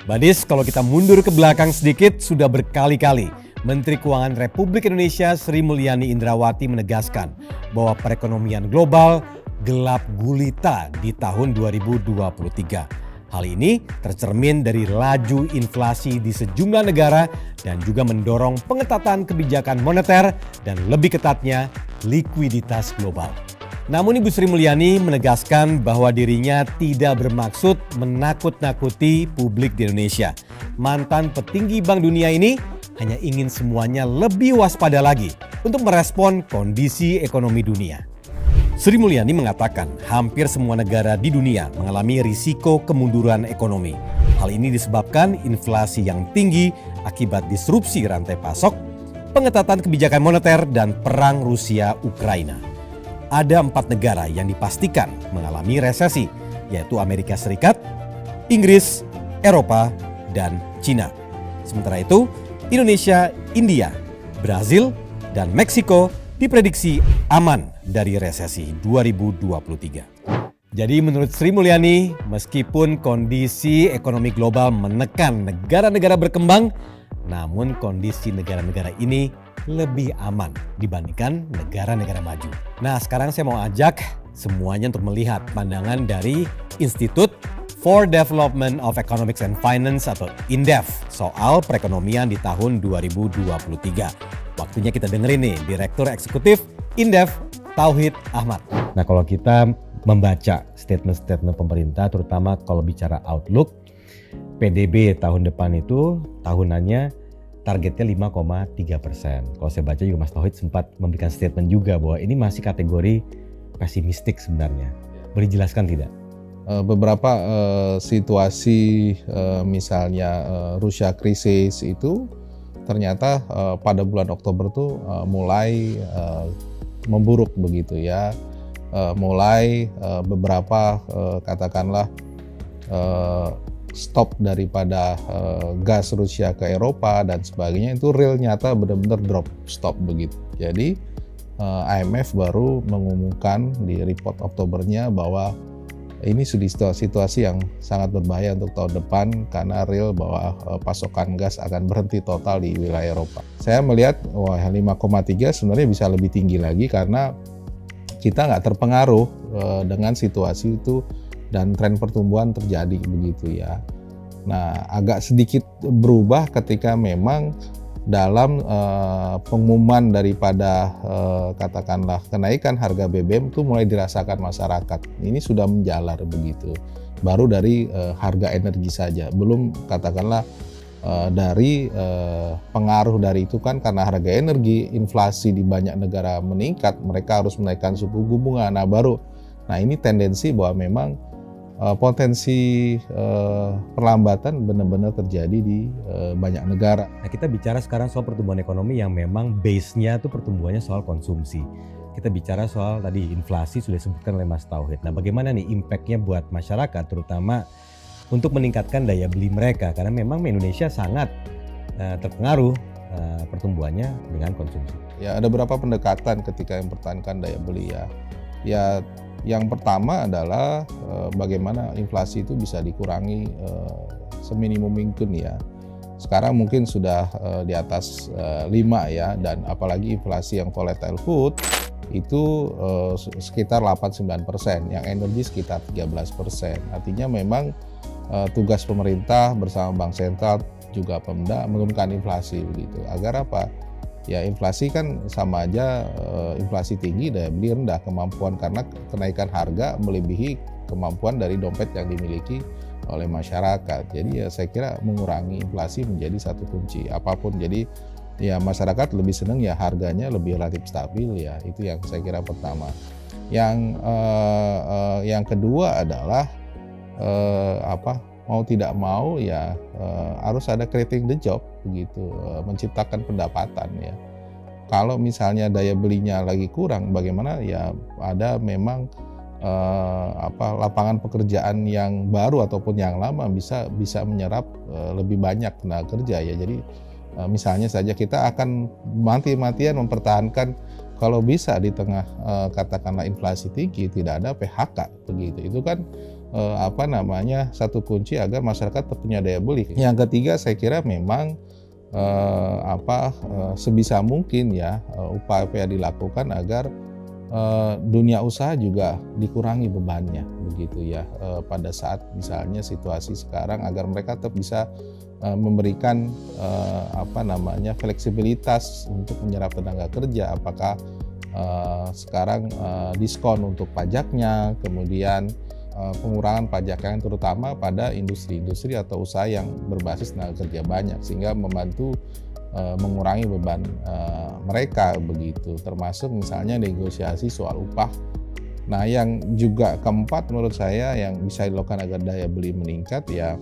Badis, kalau kita mundur ke belakang sedikit, sudah berkali-kali Menteri Keuangan Republik Indonesia Sri Mulyani Indrawati menegaskan bahwa perekonomian global gelap gulita di tahun 2023. Hal ini tercermin dari laju inflasi di sejumlah negara dan juga mendorong pengetatan kebijakan moneter dan lebih ketatnya likuiditas global. Namun Ibu Sri Mulyani menegaskan bahwa dirinya tidak bermaksud menakut-nakuti publik di Indonesia. Mantan petinggi Bank Dunia ini hanya ingin semuanya lebih waspada lagi untuk merespon kondisi ekonomi dunia. Sri Mulyani mengatakan hampir semua negara di dunia mengalami risiko kemunduran ekonomi. Hal ini disebabkan inflasi yang tinggi akibat disrupsi rantai pasok, pengetatan kebijakan moneter, dan perang Rusia-Ukraina. Ada 4 negara yang dipastikan mengalami resesi, yaitu Amerika Serikat, Inggris, Eropa, dan Cina. Sementara itu, Indonesia, India, Brazil, dan Meksiko diprediksi aman dari resesi 2023. Jadi menurut Sri Mulyani, meskipun kondisi ekonomi global menekan negara-negara berkembang, namun kondisi negara-negara ini lebih aman dibandingkan negara-negara maju. Nah, sekarang saya mau ajak semuanya untuk melihat pandangan dari Institute for Development of Economics and Finance atau INDEF soal perekonomian di tahun 2023. Waktunya kita dengerin nih Direktur Eksekutif INDEF, Tauhid Ahmad. Nah, kalau kita membaca statement-statement pemerintah, terutama kalau bicara outlook, PDB tahun depan itu tahunannya targetnya 5,3%. Kalau saya baca juga Mas Tauhid sempat memberikan statement juga bahwa ini masih kategori pesimistik sebenarnya. Boleh dijelaskan tidak? Beberapa situasi misalnya Rusia krisis itu ternyata pada bulan Oktober tuh mulai memburuk begitu ya. Mulai beberapa katakanlah stop daripada gas Rusia ke Eropa dan sebagainya itu real nyata benar-benar drop stop begitu. Jadi IMF baru mengumumkan di report Oktobernya bahwa ini sudah situasi yang sangat berbahaya untuk tahun depan karena real bahwa pasokan gas akan berhenti total di wilayah Eropa. Saya melihat wah 5,3 sebenarnya bisa lebih tinggi lagi karena kita nggak terpengaruh dengan situasi itu dan tren pertumbuhan terjadi begitu ya. Nah, agak sedikit berubah ketika memang dalam pengumuman daripada katakanlah kenaikan harga BBM itu mulai dirasakan masyarakat. Ini sudah menjalar begitu. Baru dari harga energi saja, belum katakanlah dari pengaruh dari itu kan karena harga energi, inflasi di banyak negara meningkat, mereka harus menaikkan suku bunga. Nah ini tendensi bahwa memang potensi perlambatan benar-benar terjadi di banyak negara. Nah, kita bicara sekarang soal pertumbuhan ekonomi yang memang base-nya itu pertumbuhannya soal konsumsi. Kita bicara soal tadi inflasi sudah disebutkan oleh Mas Tauhid. Nah, bagaimana nih impact-nya buat masyarakat terutama untuk meningkatkan daya beli mereka karena memang Indonesia sangat terpengaruh pertumbuhannya dengan konsumsi. Ya, ada beberapa pendekatan ketika mempertahankan daya beli ya. Ya, yang pertama adalah bagaimana inflasi itu bisa dikurangi seminimum mungkin ya. Sekarang mungkin sudah di atas 5 ya, dan apalagi inflasi yang volatile food itu sekitar 8-9%, yang energi sekitar 13%. Artinya memang tugas pemerintah bersama Bank Sentral juga Pemda menurunkan inflasi begitu. Agar apa? Ya inflasi kan sama aja inflasi tinggi daya beli rendah, kemampuan karena kenaikan harga melebihi kemampuan dari dompet yang dimiliki oleh masyarakat. Jadi ya saya kira mengurangi inflasi menjadi satu kunci apapun. Jadi ya masyarakat lebih senang ya harganya lebih relatif stabil ya, itu yang saya kira pertama. Yang kedua adalah mau tidak mau ya harus ada creating the job begitu, menciptakan pendapatan ya. Kalau misalnya daya belinya lagi kurang, bagaimana ya ada memang lapangan pekerjaan yang baru ataupun yang lama bisa menyerap lebih banyak tenaga kerja ya. Jadi misalnya saja kita akan mati-matian mempertahankan kalau bisa di tengah katakanlah inflasi tinggi tidak ada PHK begitu. Itu kan satu kunci agar masyarakat tetap punya daya beli. Yang ketiga, saya kira memang sebisa mungkin ya upaya dilakukan agar dunia usaha juga dikurangi bebannya begitu ya pada saat misalnya situasi sekarang, agar mereka tetap bisa memberikan fleksibilitas untuk menyerap tenaga kerja, apakah sekarang diskon untuk pajaknya, kemudian pengurangan pajak yang terutama pada industri-industri atau usaha yang berbasis tenaga kerja banyak, sehingga membantu mengurangi beban mereka begitu, termasuk misalnya negosiasi soal upah. Nah, yang juga keempat menurut saya yang bisa dilakukan agar daya beli meningkat ya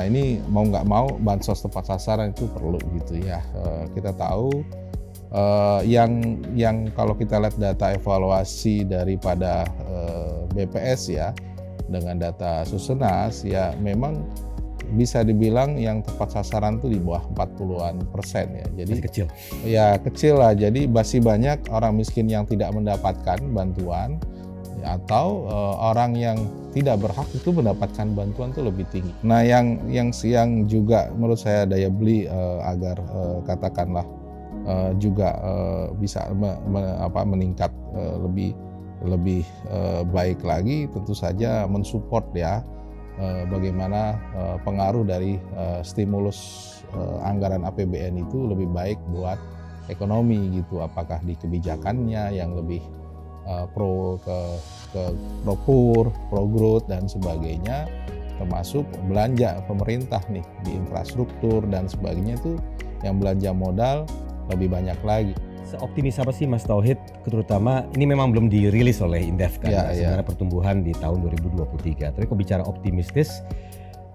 ini mau nggak mau bansos tepat sasaran itu perlu gitu ya. Kita tahu yang kalau kita lihat data evaluasi daripada BPS ya dengan data Susenas ya memang bisa dibilang yang tepat sasaran itu di bawah 40% ya. Jadi masih kecil. Ya kecil lah. Jadi masih banyak orang miskin yang tidak mendapatkan bantuan ya, atau orang yang tidak berhak itu mendapatkan bantuan itu lebih tinggi. Nah, yang juga menurut saya daya beli agar katakanlah juga bisa meningkat lebih baik lagi, tentu saja mensupport ya bagaimana pengaruh dari stimulus anggaran APBN itu lebih baik buat ekonomi gitu, apakah di kebijakannya yang lebih pro growth dan sebagainya, termasuk belanja pemerintah nih di infrastruktur dan sebagainya, itu yang belanja modal lebih banyak lagi. Seoptimis apa sih Mas Tauhid, terutama ini memang belum dirilis oleh Indef kan sebenarnya pertumbuhan di tahun 2023. Tapi kalau bicara optimistis,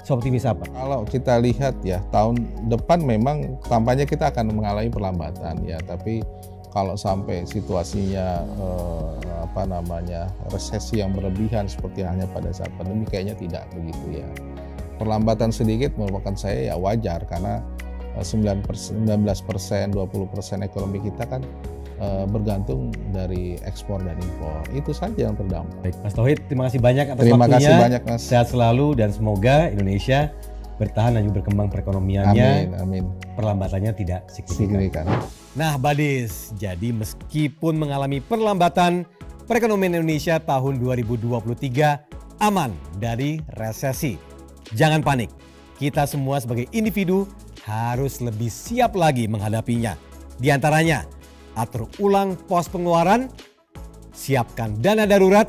seoptimis apa? Kalau kita lihat ya tahun depan memang tampaknya kita akan mengalami perlambatan ya, tapi kalau sampai situasinya resesi yang berlebihan seperti halnya pada saat pandemi, kayaknya tidak begitu ya. Perlambatan sedikit merupakan saya ya wajar, karena 19%, 20% ekonomi kita kan bergantung dari ekspor dan impor. Itu saja yang terdampak. Baik, Mas Tauhid, terima kasih banyak atas waktunya. Terima kasih banyak, Mas. Sehat selalu dan semoga Indonesia bertahan dan juga berkembang perekonomiannya. Amin. Perlambatannya tidak signifikan. Nah, Badis, jadi meskipun mengalami perlambatan, perekonomian Indonesia tahun 2023 aman dari resesi. Jangan panik. Kita semua sebagai individu harus lebih siap lagi menghadapinya. Di antaranya, atur ulang pos pengeluaran, siapkan dana darurat,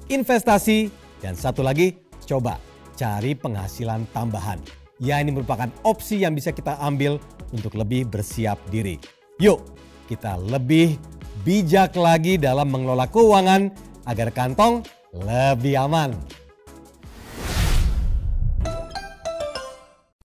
investasi, dan satu lagi, coba cari penghasilan tambahan. Ya, ini merupakan opsi yang bisa kita ambil untuk lebih bersiap diri. Yuk, kita lebih bijak lagi dalam mengelola keuangan agar kantong lebih aman.